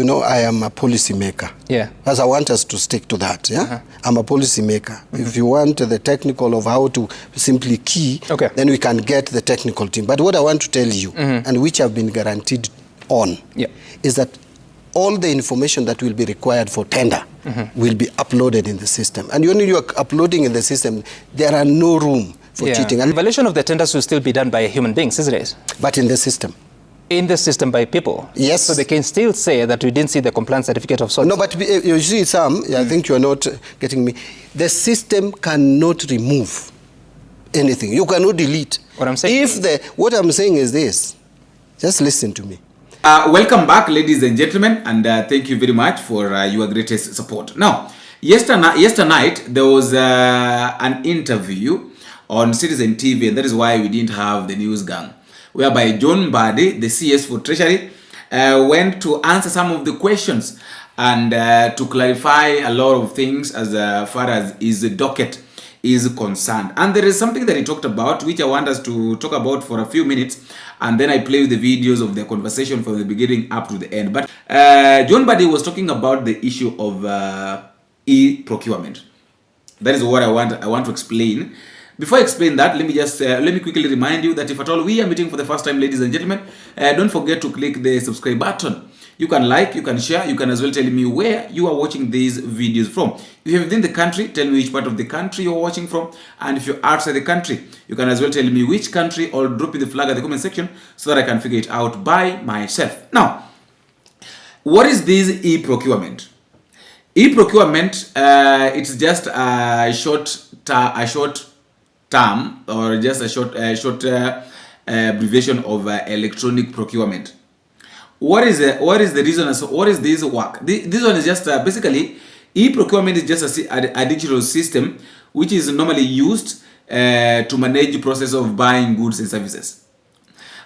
know, I am a policy maker. Yeah. As I want us to stick to that. Yeah. I'm a policy maker. If you want the technical of how to simply key, then we can get the technical team. But what I want to tell you, and which I've been guaranteed on, is that all the information that will be required for tender will be uploaded in the system. And when you are uploading in the system, there are no room for cheating. And evaluation of the tenders will still be done by human beings, isn't it? But in the system. In the system by people? Yes. So they can still say that we didn't see the compliance certificate of sorts? No, but you see some, I think you're not getting me. The system cannot remove anything. You cannot delete. What I'm saying? What I'm saying is this. Just listen to me. Welcome back, ladies and gentlemen, and thank you very much for your greatest support. Now, yesterday night, there was an interview on Citizen TV, and that is why we didn't have the news gang, whereby John Mbadi, the CS for Treasury, went to answer some of the questions and to clarify a lot of things as far as his docket is concerned. And there is something that he talked about, which I want us to talk about for a few minutes, and then I play with the videos of the conversation from the beginning up to the end. But John Mbadi was talking about the issue of e-procurement. That is what I want to explain. Before I explain that, let me quickly remind you that if at all we are meeting for the first time, ladies and gentlemen, don't forget to click the subscribe button. You can like, you can share, you can as well tell me where you are watching these videos from. If you're within the country, tell me which part of the country you're watching from. And if you're outside the country, you can as well tell me which country, or drop in the flag at the comment section so that I can figure it out by myself. Now, what is this e-procurement? E-procurement, it's just a short term, or just a short abbreviation of electronic procurement. What is the reason? So what is this work? This one is just basically, e-procurement is just a digital system which is normally used to manage the process of buying goods and services.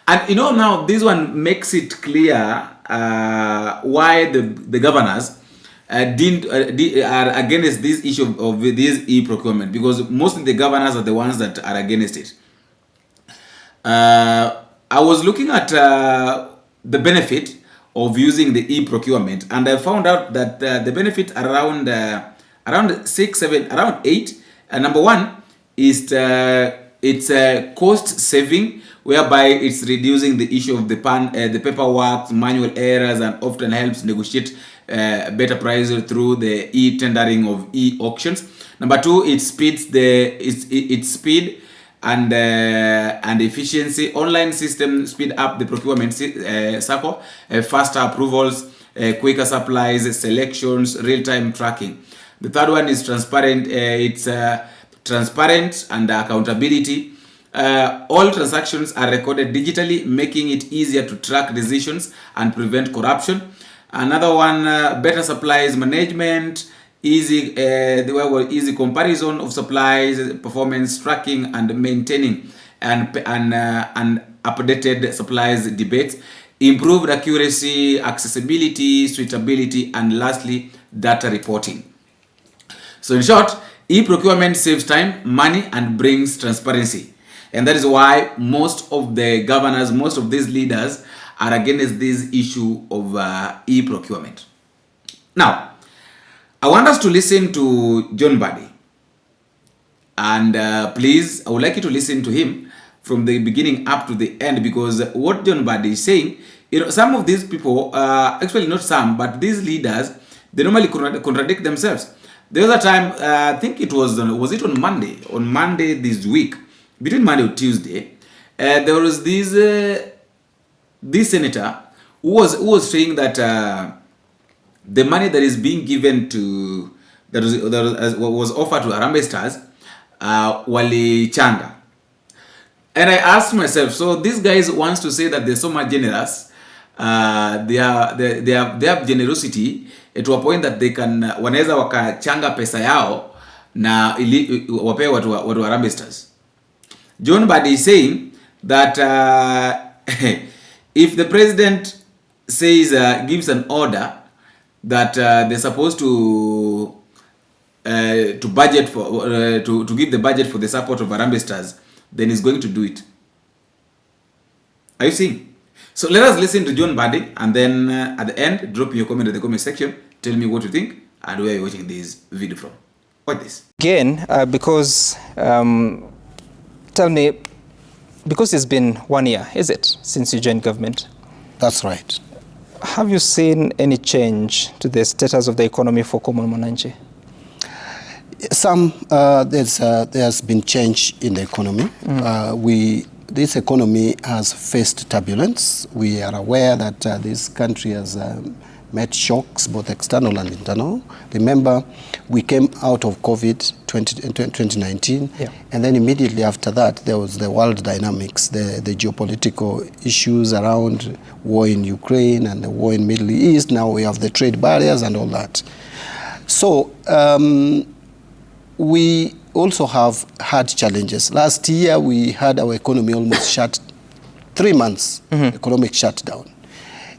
And you know, now this one makes it clear why the governors are against this issue of this e-procurement, because mostly the governors are the ones that are against it. I was looking at the benefit of using the e-procurement, and I found out that the benefit around 8. Number one is it's a cost saving, whereby it's reducing the issue of the paperwork, manual errors, and often helps negotiate better prices through the e-tendering of e-auctions. Number two, it speeds its speed and efficiency. Online system speed up the procurement cycle, faster approvals, quicker supplies, selections, real-time tracking. The third one is transparent. It's transparent and accountability. All transactions are recorded digitally, making it easier to track decisions and prevent corruption. Another one, better supplies management, easy comparison of supplies, performance tracking and maintaining, and updated supplies debates, improved accuracy, accessibility, suitability, and lastly, data reporting. So in short, e-procurement saves time, money, and brings transparency. And that is why most of the governors, most of these leaders are against this issue of e-procurement. Now, I want us to listen to John Mbadi. And please, I would like you to listen to him from the beginning up to the end, because what John Mbadi is saying, you know, some of these people, actually not some, but these leaders, they normally contradict themselves. The other time, I think it was it on Monday? On Monday this week, between Monday or Tuesday, there was this senator who was saying that the money that is being given to that was offered to Harambee Stars, wali changa. And I asked myself, so these guys wants to say that they're so much generous, they have generosity to a point that they can wanaweza wakachanga pesa yao na ili wape watu Harambee Stars. John Mbadi is saying that if the president says gives an order that they're supposed to budget for to give the budget for the support of Harambee Stars, then he's going to do it. Are you seeing? So let us listen to John Mbadi, and then at the end, drop your comment in the comment section. Tell me what you think and where you're watching this video from. Watch this. Again, because, tell me, because it's been 1 year, is it, since you joined government? That's right. Have you seen any change to the status of the economy for common mwananchi? There's been change in the economy. This economy has faced turbulence. We are aware that this country has met shocks, both external and internal. Remember, we came out of COVID 2019, and then immediately after that, there was the world dynamics, the geopolitical issues around war in Ukraine and the war in Middle East. Now we have the trade barriers and all that. So we also have had challenges. Last year, we had our economy almost shut, 3 months, economic shutdown.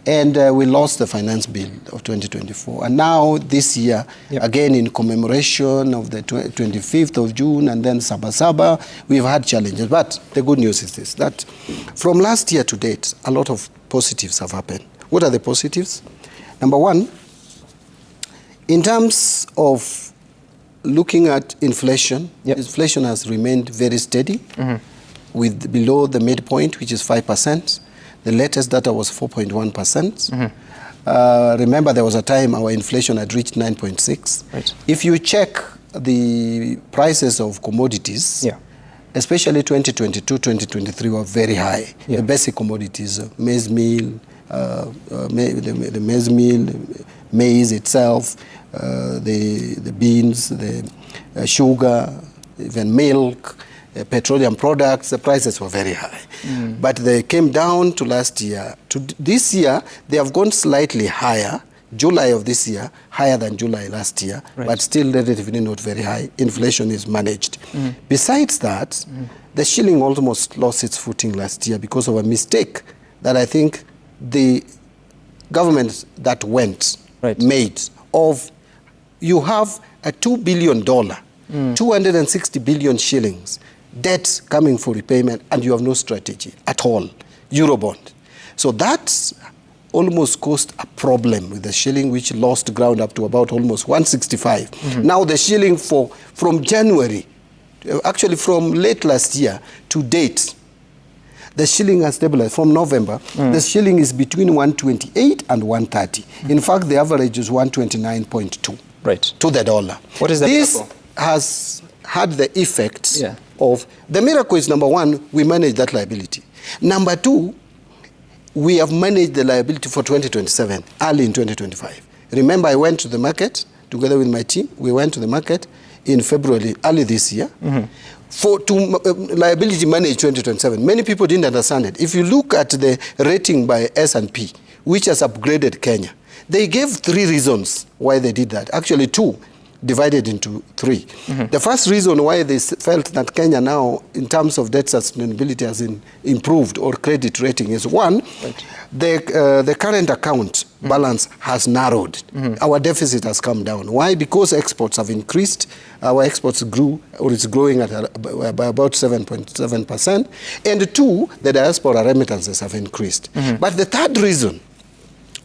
And we lost the finance bill of 2024. And now this year, again in commemoration of the 25th of June and then Sabasaba, we've had challenges. But the good news is this, that from last year to date, a lot of positives have happened. What are the positives? Number one, in terms of looking at inflation, inflation has remained very steady with below the midpoint, which is 5%. The latest data was 4.1%. Remember, there was a time our inflation had reached 9.6. Right. If you check the prices of commodities, especially 2022, 2023 were very high. The basic commodities, maize meal, the maize meal, maize itself, the beans, the sugar, even milk, petroleum products, the prices were very high. But they came down to last year. To this year, they have gone slightly higher. July of this year, higher than July last year, but still relatively not very high. Inflation is managed. Besides that, the shilling almost lost its footing last year because of a mistake that I think the government that went made of, you have a $2 billion, 260 billion shillings, debt coming for repayment, and you have no strategy at all, Eurobond. So that's almost caused a problem with the shilling, which lost ground up to about almost 165. Now the shilling from January, actually from late last year to date, the shilling has stabilized. From November, the shilling is between 128 and 130. In fact, the average is 129.2 to the dollar. What is that? This has had the effects of, the miracle is, number one, we manage that liability. Number two, we have managed the liability for 2027, early in 2025. Remember, I went to the market together with my team. We went to the market in February, early this year, to liability manage 2027. Many people didn't understand it. If you look at the rating by S&P, which has upgraded Kenya, they gave 3 reasons why they did that. Actually, 2. Divided into 3. The first reason why they felt that Kenya now, in terms of debt sustainability, has improved, or credit rating, is 1, the current account balance has narrowed. Our deficit has come down. Why? Because exports have increased. Our exports grew, or is growing at by about 7.7%. And 2, the diaspora remittances have increased. But the third reason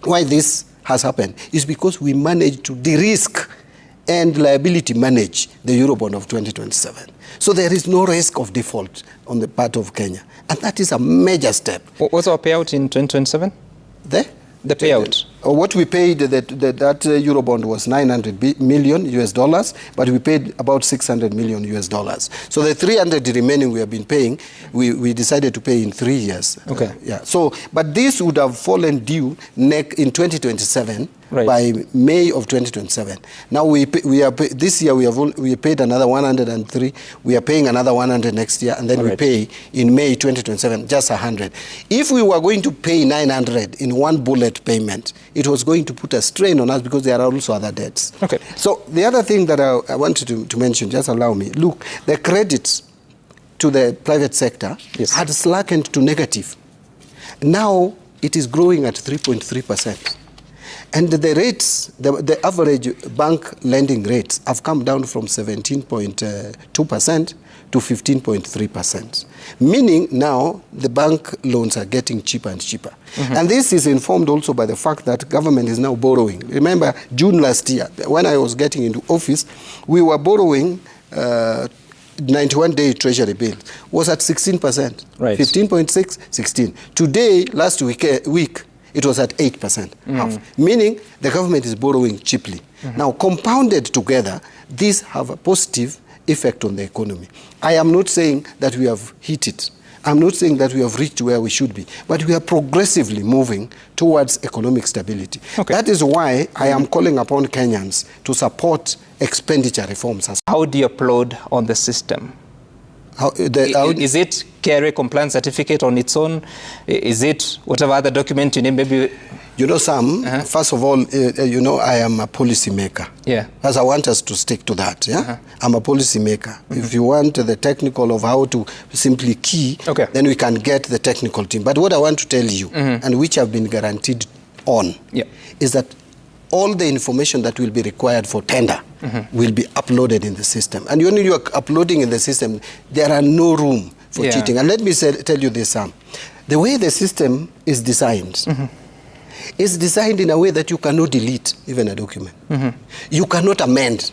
why this has happened is because we managed to de-risk and liability manage the Eurobond of 2027. So there is no risk of default on the part of Kenya. And that is a major step. What's our payout in 2027? The payout. What we paid, that Eurobond was 900 million US dollars, but we paid about 600 million US dollars. So the 300 remaining we have been paying, we decided to pay in 3 years. Okay. So, but this would have fallen due in 2027. By May of 2027. Now this year we paid another 103. We are paying another 100 next year, and then we pay in May 2027 just 100. If we were going to pay 900 in one bullet payment, it was going to put a strain on us because there are also other debts. Okay. So the other thing that I wanted to mention, just allow me. Look, the credits to the private sector had slackened to negative. Now it is growing at 3.3%. And the rates, the average bank lending rates have come down from 17.2% to 15.3%. Meaning now the bank loans are getting cheaper and cheaper. And this is informed also by the fact that government is now borrowing. Remember, June last year, when I was getting into office, we were borrowing 91-day treasury bill was at 16%. Right. 15.6, 16. Today, last week, it was at 8%. Meaning the government is borrowing cheaply. Now, compounded together, these have a positive effect on the economy. I am not saying that we have hit it. I'm not saying that we have reached where we should be, but we are progressively moving towards economic stability. Okay. That is why I am calling upon Kenyans to support expenditure reforms. How do you applaud on the system? Is it KRA compliance certificate on its own? Is it whatever other document you need? Maybe. You know, Sam, first of all, you know, I am a policy maker. Yeah. As I want us to stick to that, yeah? I'm a policy maker. If you want the technical of how to simply key, then we can get the technical team. But what I want to tell you, and which I've been guaranteed on, is that all the information that will be required for tender will be uploaded in the system. And when you are uploading in the system, there are no room for cheating. And let me tell you this, Sam. The way the system is designed, is designed in a way that you cannot delete even a document. You cannot amend.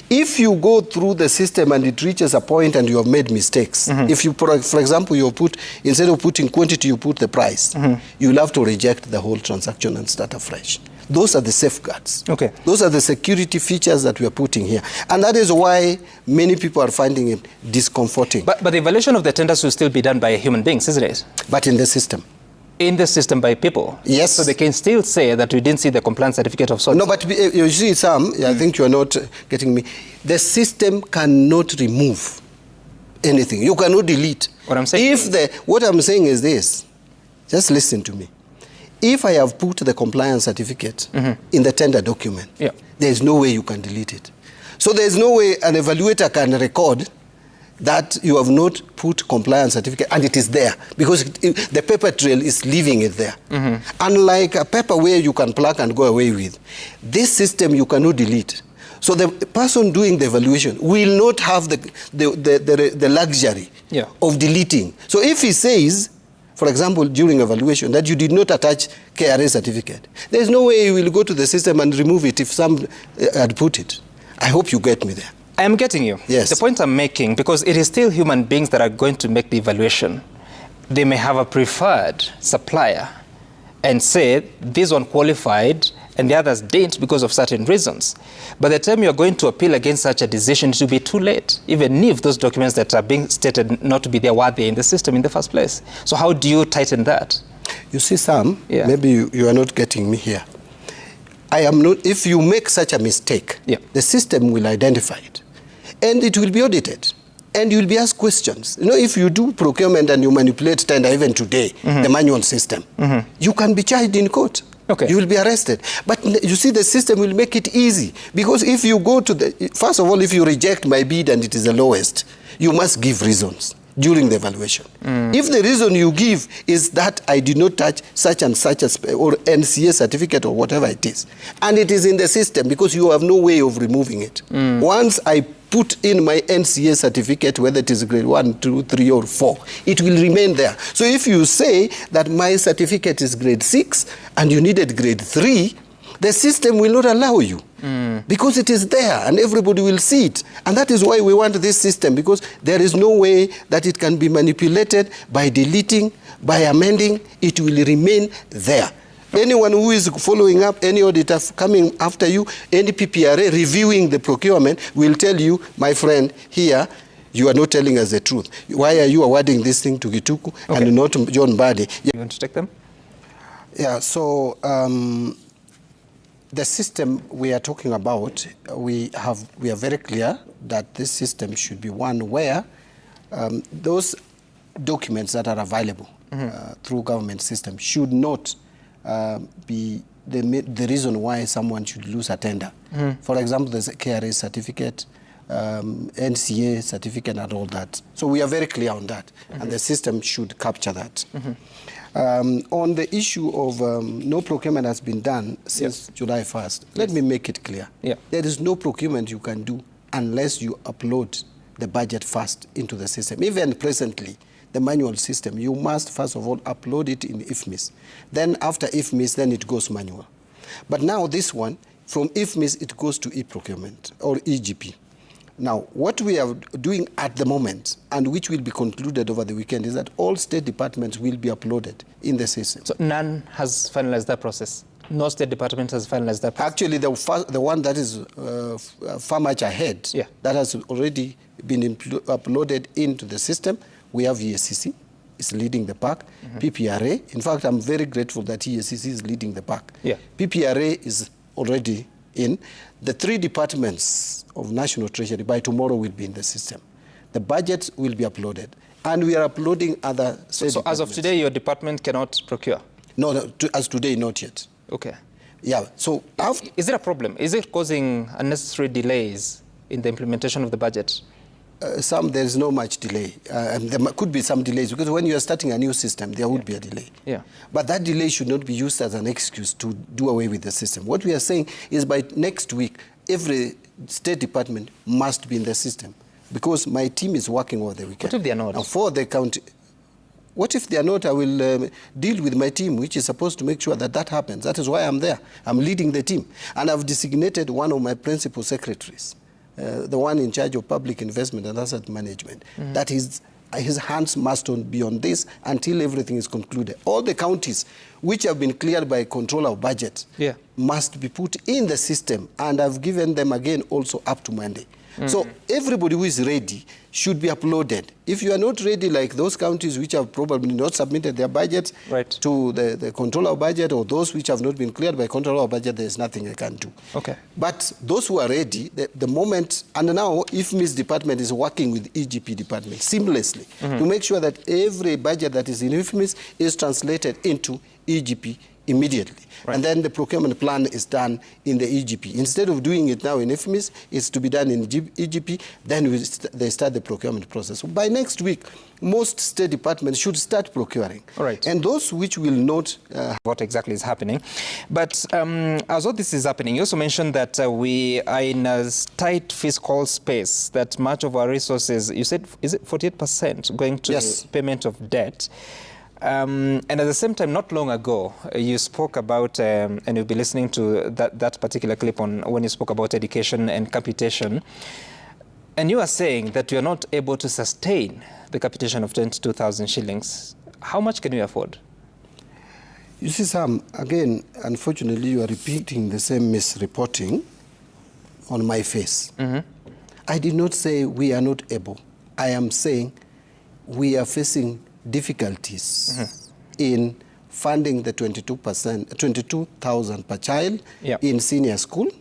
If you go through the system and it reaches a point and you have made mistakes, if you, for example, you put, instead of putting quantity, you put the price, you'll have to reject the whole transaction and start afresh. Those are the safeguards. Those are the security features that we are putting here. And that is why many people are finding it discomforting. But the evaluation of the tenders will still be done by human beings, isn't it? But in the system. In the system by people. Yes. So they can still say that we didn't see the compliance certificate of sorts. No, but you see, Sam, I think you are not getting me. The system cannot remove anything. You cannot delete. What I'm saying what I'm saying is this. Just listen to me. If I have put the compliance certificate in the tender document, there is no way you can delete it. So there is no way an evaluator can record that you have not put compliance certificate, and it is there, because the paper trail is leaving it there. Unlike a paper where you can plug and go away with, this system you cannot delete. So the person doing the evaluation will not have the luxury of deleting. So if he says, for example, during evaluation, that you did not attach KRA certificate, there is no way you will go to the system and remove it if some had put it. I hope you get me there. I am getting you. Yes. The point I'm making, because it is still human beings that are going to make the evaluation. They may have a preferred supplier and say this one qualified and the others didn't because of certain reasons. By the time you're going to appeal against such a decision, it will be too late, even if those documents that are being stated not to be there were there in the system in the first place. So how do you tighten that? You see, Sam, maybe you are not getting me here. I am not. If you make such a mistake, the system will identify it. And it will be audited. And you will be asked questions. You know, if you do procurement and you manipulate tender, even today, the manual system, you can be charged in court. You will be arrested. But you see, the system will make it easy. Because if you go to the, first of all, if you reject my bid and it is the lowest, you must give reasons during the evaluation. If the reason you give is that I did not touch such and such or NCA certificate or whatever it is, and it is in the system because you have no way of removing it. Once I put in my NCA certificate, whether it is grade 1, 2, 3, or 4, it will remain there. So if you say that my certificate is grade 6 and you needed grade 3, the system will not allow you because it is there and everybody will see it. And that is why we want this system, because there is no way that it can be manipulated by deleting, by amending. It will remain there. Anyone who is following up, any auditor coming after you, any PPRA reviewing the procurement will tell you, my friend, here, you are not telling us the truth. Why are you awarding this thing to Gituku and not to John Mbadi? You want to take them? Yeah, so the system we are talking about, we are very clear that this system should be one where those documents that are available through government system should not be the reason why someone should lose a tender. For example, there's a KRA certificate NCA certificate and all that. So we are very clear on that, and the system should capture that. On the issue of no procurement has been done since July 1st, let me make it clear. There is no procurement you can do unless you upload the budget first into the system. Even presently, the manual system, you must first of all upload it in IFMIS. Then after IFMIS, then it goes manual. But now this one, from IFMIS, it goes to e-procurement or EGP. Now, what we are doing at the moment, and which will be concluded over the weekend, is that all state departments will be uploaded in the system. So none has finalized that process? No state department has finalized that process? Actually, the one that is far much ahead, that has already been uploaded into the system. We have ESCC is leading the pack. PPRA, in fact, I'm very grateful that ESCC is leading the pack. PPRA is already in. The 3 departments of National Treasury by tomorrow will be in the system. The budget will be uploaded, and we are uploading other state So as of today, your department cannot procure? No, as today, not yet. Okay. Yeah, so is it a problem? Is it causing unnecessary delays in the implementation of the budget? There is no much delay. There could be some delays because when you are starting a new system, there would be a delay. But that delay should not be used as an excuse to do away with the system. What we are saying is by next week, every state department must be in the system because my team is working over the weekend. What if they are not? Now for the county, what if they are not? I will deal with my team, which is supposed to make sure that that happens. That is why I'm there. I'm leading the team. And I've designated one of my principal secretaries, the one in charge of public investment and asset management. That his hands must be on this until everything is concluded. All the counties which have been cleared by controller of budget must be put in the system, and I've given them again also up to Monday. So everybody who is ready should be uploaded. If you are not ready, like those counties which have probably not submitted their budgets to the controller of budget, or those which have not been cleared by controller of budget, there is nothing I can do. But those who are ready, the moment, and now IFMIS department is working with EGP department seamlessly to make sure that every budget that is in IFMIS is translated into EGP immediately. And then the procurement plan is done in the EGP. Instead of doing it now in IFMIS, it's to be done in EGP, then they start the procurement process. So by next week, most state departments should start procuring. And those which will not... what exactly is happening. But as all this is happening, you also mentioned that we are in a tight fiscal space, that much of our resources, you said, is it 48% going to payment of debt? And at the same time, not long ago, you spoke about, and you'll be listening to that particular clip on when you spoke about education and capitation, and you are saying that you are not able to sustain the capitation of 22,000 shillings. How much can you afford? You see, Sam, again, unfortunately, you are repeating the same misreporting on my face. I did not say we are not able. I am saying we are facing difficulties in funding the 22,000 per child in senior school,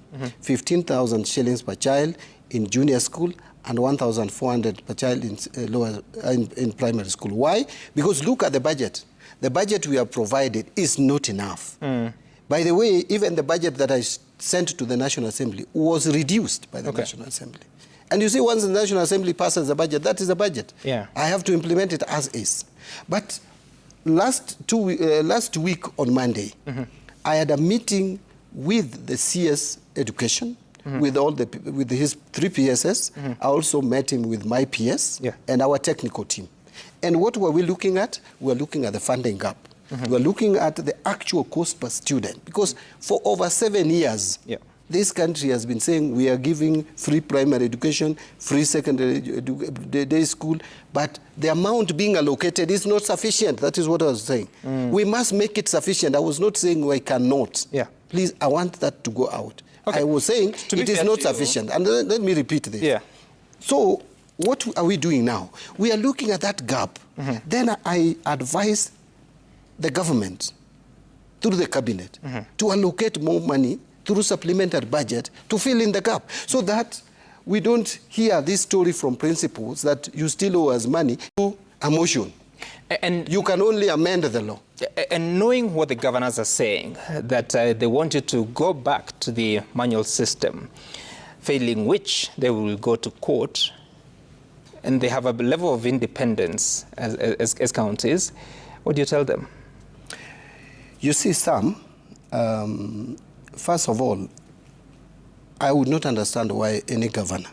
15,000 shillings per child in junior school, and 1,400 per child in primary school. Why? Because look at the budget. The budget we have provided is not enough. By the way, even the budget that I sent to the National Assembly was reduced by the National Assembly. And you see, once the National Assembly passes the budget, that is the budget. I have to implement it as is. But last week on Monday, I had a meeting with the CS Education, with his 3 PSS. I also met him with my PS and our technical team. And what were we looking at? We were looking at the funding gap. We were looking at the actual cost per student. Because for over 7 years, this country has been saying we are giving free primary education, free secondary day school, but the amount being allocated is not sufficient. That is what I was saying. We must make it sufficient. I was not saying we cannot. Please, I want that to go out. I was saying it is not sufficient. And let me repeat this. So what are we doing now? We are looking at that gap. Then I advise the government through the cabinet to allocate more money through supplementary budget to fill in the gap, so that we don't hear this story from principals that you still owe us money to a motion. And you can only amend the law. And knowing what the governors are saying, that they want you to go back to the manual system, failing which they will go to court, and they have a level of independence as counties, what do you tell them? You see, some, first of all, I would not understand why any governor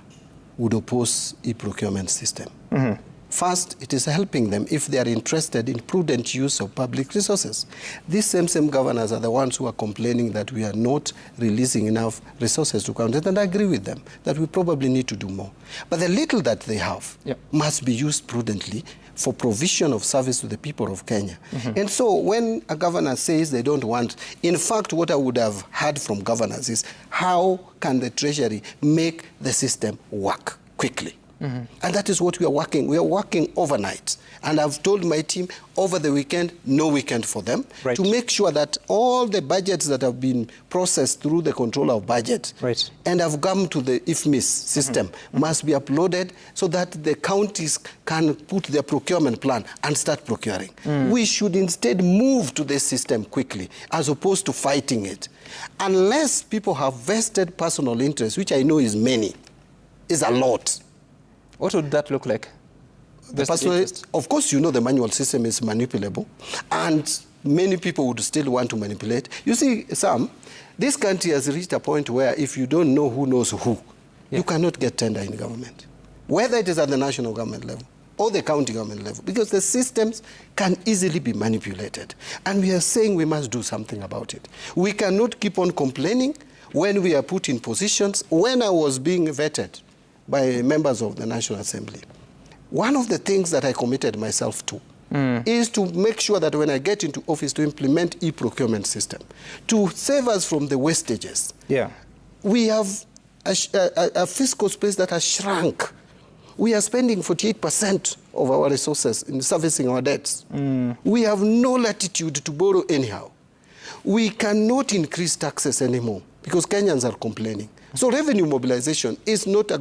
would oppose e-procurement system. Mm-hmm. First, it is helping them if they are interested in prudent use of public resources. These same governors are the ones who are complaining that we are not releasing enough resources to counties, and I agree with them that we probably need to do more. But the little that they have must be used prudently for provision of service to the people of Kenya. Mm-hmm. And so when a governor says they don't want, in fact, what I would have heard from governors is how can the Treasury make the system work quickly? Mm-hmm. And that is what we are working. We are working overnight. And I've told my team over the weekend, no weekend for them, to make sure that all the budgets that have been processed through the controller of budget and have come to the IFMIS system must be uploaded so that the counties can put their procurement plan and start procuring. We should instead move to this system quickly as opposed to fighting it. Unless people have vested personal interest, which I know is many, is a lot. What would that look like? Of course, you know the manual system is manipulable, and many people would still want to manipulate. You see, Sam, this country has reached a point where if you don't know who knows who, you cannot get tender in government, whether it is at the national government level or the county government level, because the systems can easily be manipulated. And we are saying we must do something about it. We cannot keep on complaining when we are put in positions. When I was being vetted by members of the National Assembly, one of the things that I committed myself to is to make sure that when I get into office to implement e-procurement system, to save us from the wastages. Yeah. We have a fiscal space that has shrunk. We are spending 48% of our resources in servicing our debts. We have no latitude to borrow anyhow. We cannot increase taxes anymore because Kenyans are complaining. So revenue mobilization is not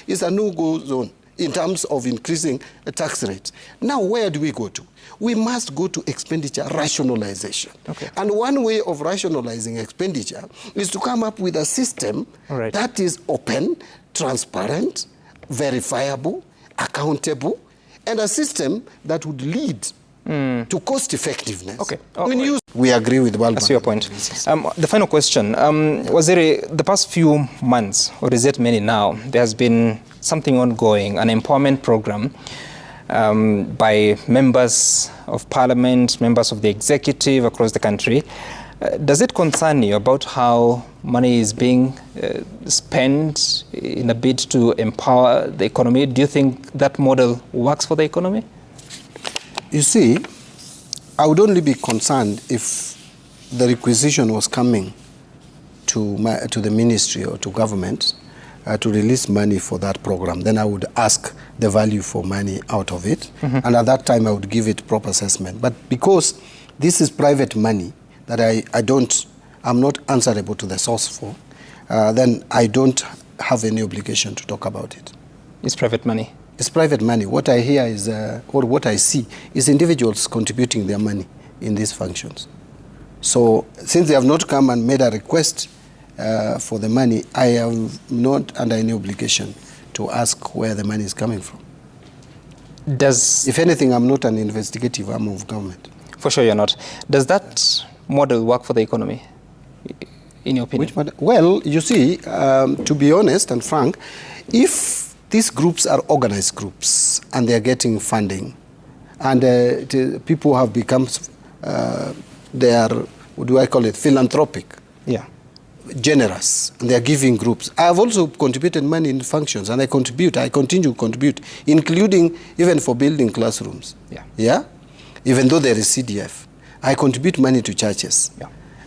is a no-go zone in terms of increasing the tax rate. Now, where do we go to? We must go to expenditure rationalization. Okay. And one way of rationalizing expenditure is to come up with a system that is open, transparent, verifiable, accountable, and a system that would lead to cost effectiveness. Okay. We agree with World Bank. That's your point. The final question. The past few months, or is it many now, there has been something ongoing, an empowerment program by members of parliament, members of the executive across the country. Does it concern you about how money is being spent in a bid to empower the economy? Do you think that model works for the economy? You see, I would only be concerned if the requisition was coming to the ministry or to government to release money for that program. Then I would ask the value for money out of it. And at that time, I would give it proper assessment. But because this is private money that I'm not answerable to the source for, then I don't have any obligation to talk about it. It's private money. It's private money. What I hear is, or what I see, is individuals contributing their money in these functions. So since they have not come and made a request for the money, I am not under any obligation to ask where the money is coming from. If anything, I'm not an investigative arm of government. For sure you're not. Does that model work for the economy, in your opinion? Which model? Well, you see, to be honest and frank, if these groups are organized groups and they are getting funding, and people have become, they are, what do I call it, philanthropic, generous, and they are giving groups. I have also contributed money in functions, and I continue to contribute, including even for building classrooms. Even though there is CDF, I contribute money to churches.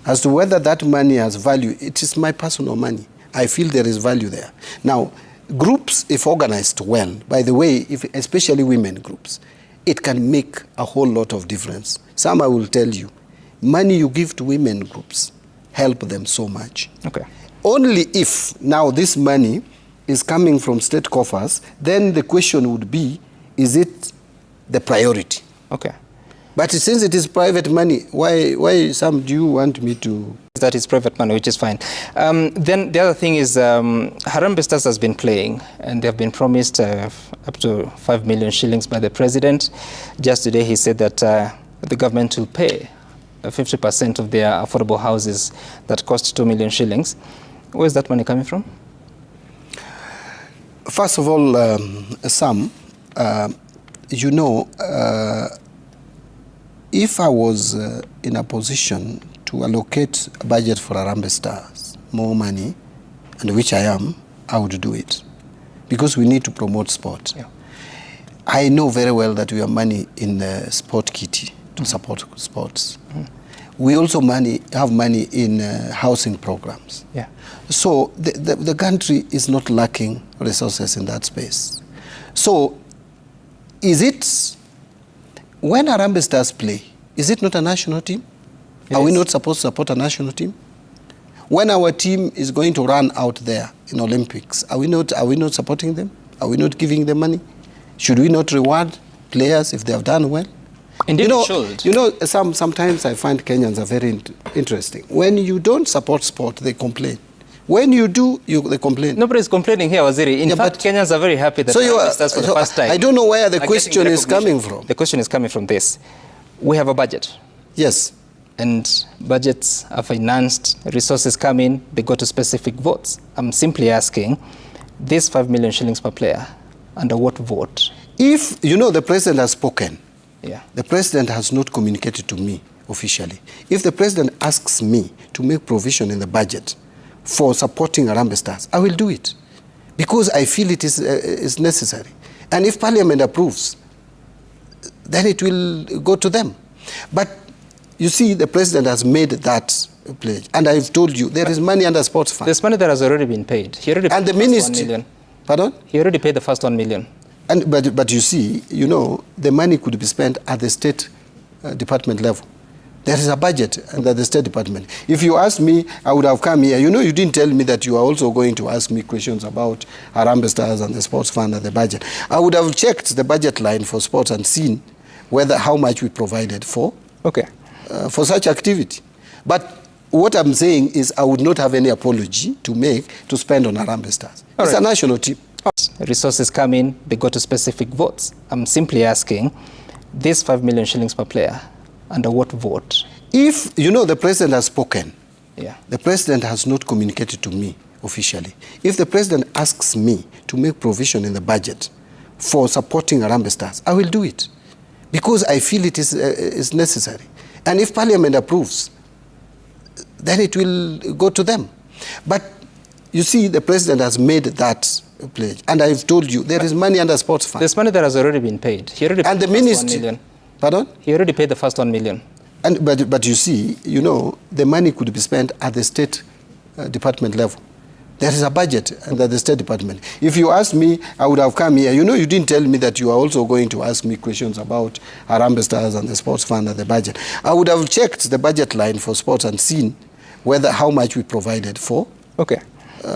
As to whether that money has value, it is my personal money. I feel there is value there. Now, groups, if organized well, by the way, especially women groups, it can make a whole lot of difference. Some, I will tell you, money you give to women groups help them so much. Okay. Only if now this money is coming from state coffers, then the question would be, is it the priority? Okay. But since it is private money, why some do you want me to That is private money, which is fine. Then the other thing is Harambee Stars has been playing, and they have been promised up to 5 million shillings by the president. Just today he said that the government will pay 50% of their affordable houses that cost 2 million shillings. Where is that money coming from? First of all, Sam, you know, if I was in a position to allocate a budget for Harambee Stars, more money, and which I am, I would do it. Because we need to promote sport. Yeah. I know very well that we have money in the sport kitty to support sports. We also have money in housing programs. Yeah. So the country is not lacking resources in that space. So is it, when Harambee Stars play, is it not a national team? Are we not supposed to support a national team? When our team is going to run out there in Olympics, are we not supporting them? Are we not giving them money? Should we not reward players if they have done well? Indeed, we should. You know, sometimes I find Kenyans are very interesting. When you don't support sport, they complain. When you do, they complain. Nobody's complaining here, Waziri. In fact, Kenyans are very happy that Harambee Stars for the first time. I don't know where the question is coming from. The question is coming from this. We have a budget. Yes. And budgets are financed, resources come in, they go to specific votes. I'm simply asking, this 5 million shillings per player, under what vote? If, you know, the president has spoken, yeah. The president has not communicated to me officially. If the president asks me to make provision in the budget for supporting Harambee Stars, I will do it. Because I feel it is necessary. And if Parliament approves, then it will go to them. But you see, the president has made that pledge. And I've told you, there is money under sports fund. There's money that has already been paid. He already paid the first 1 million. Pardon? He already paid the first 1 million. But you see, you know, the money could be spent at the state department level. There is a budget under the State Department. If you asked me, I would have come here. You know, you didn't tell me that you are also going to ask me questions about Harambee Stars and the sports fund and the budget. I would have checked the budget line for sports and seen how much we provided for such activity. But what I'm saying is I would not have any apology to make to spend on Harambee Stars. It's a national team. Resources come in, they go to specific votes. I'm simply asking, this 5 million shillings per player, under what vote? If, you know, the president has spoken, yeah. The president has not communicated to me officially. If the president asks me to make provision in the budget for supporting Harambee Stars, I will do it. Because I feel it is necessary. And if Parliament approves, then it will go to them. But you see, the president has made that pledge. And I've told you, there is money under sports fund. There's money that has already been paid. He already paid the first 1 million. Pardon? He already paid the first 1 million. But you see, you know, the money could be spent at the State Department level. There is a budget under the State Department. If you asked me, I would have come here. You know, you didn't tell me that you are also going to ask me questions about Harambee Stars and the sports fund and the budget. I would have checked the budget line for sports and seen how much we provided for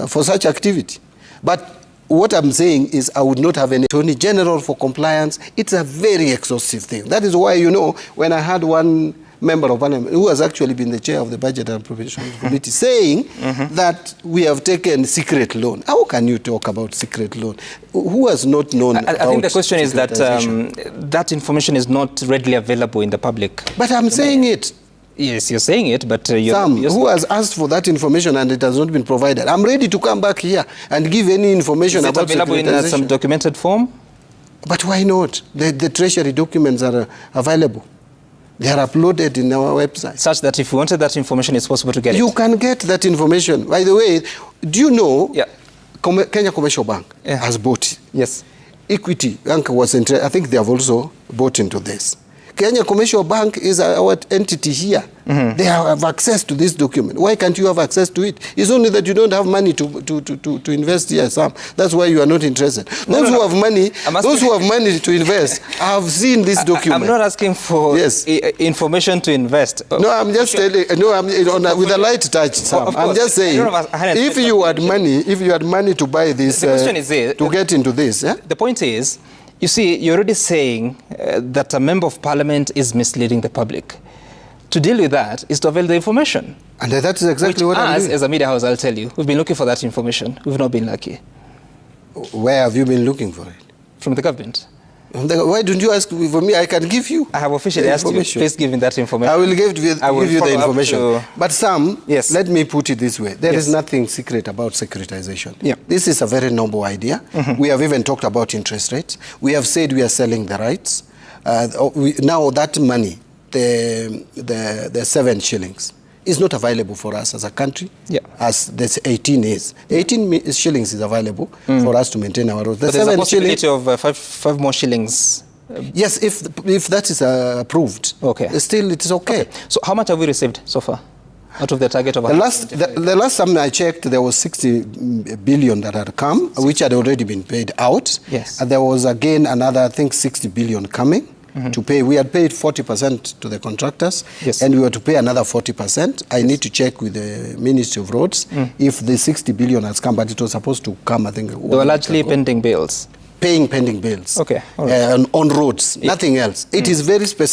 such activity. But what I'm saying is I would not have any Attorney General for compliance. It's a very exhaustive thing. That is why, you know, when I had one member of Parliament who has actually been the chair of the Budget and Appropriations Committee saying that we have taken secret loan. How can you talk about secret loan? Who has not known about I think the question is that that information is not readily available in the public. But I'm saying it. Yes, you're saying it, but who has asked for that information and it has not been provided? I'm ready to come back here and give any information about it available in some documented form? But why not? The Treasury documents are available. They are uploaded in our website. Such that if you wanted that information, it's possible to get it? You can get that information. By the way, do you know Kenya Commercial Bank has bought Equity Bank was interested. I think they have also bought into this. Kenya Commercial Bank is our entity here. They have access to this document. Why can't you have access to it? It's only that you don't have money to invest here, Sam. That's why you are not interested. Those who have money to invest have seen this document. I'm not asking for information to invest. No, I'm just telling. No, I'm with a light touch, Sam. I'm just saying, if you had money to buy this, the question is to get into this. The point is, you see, you're already saying that a member of parliament is misleading the public. To deal with that is to avail the information. And that is exactly what I'm doing. As a media house, I'll tell you, we've been looking for that information. We've not been lucky. Where have you been looking for it? From the government. Why don't you ask for me? I can give you. I have officially asked you. Please give me that information. I will give you the information. But Sam, yes. Let me put it this way. There is nothing secret about securitization. Yeah. This is a very noble idea. We have even talked about interest rates. We have said we are selling the rights. Now that money, the 7 shillings, is not available for us as a country, as this 18 is. 18 shillings is available for us to maintain our roads. But there's a possibility of 5 more shillings. Yes, if that is approved, still it is okay. So how much have we received so far out of the target of the last time I checked, there was 60 billion that had come, which had already been paid out. Yes. And there was again another, I think, 60 billion coming. To pay. We had paid 40% to the contractors, and we were to pay another 40%. I need to check with the Ministry of Roads if the 60 billion has come, but it was supposed to come, I think. They were largely pending bills. Paying pending bills. Okay. All right. On roads, nothing else. It is very specific.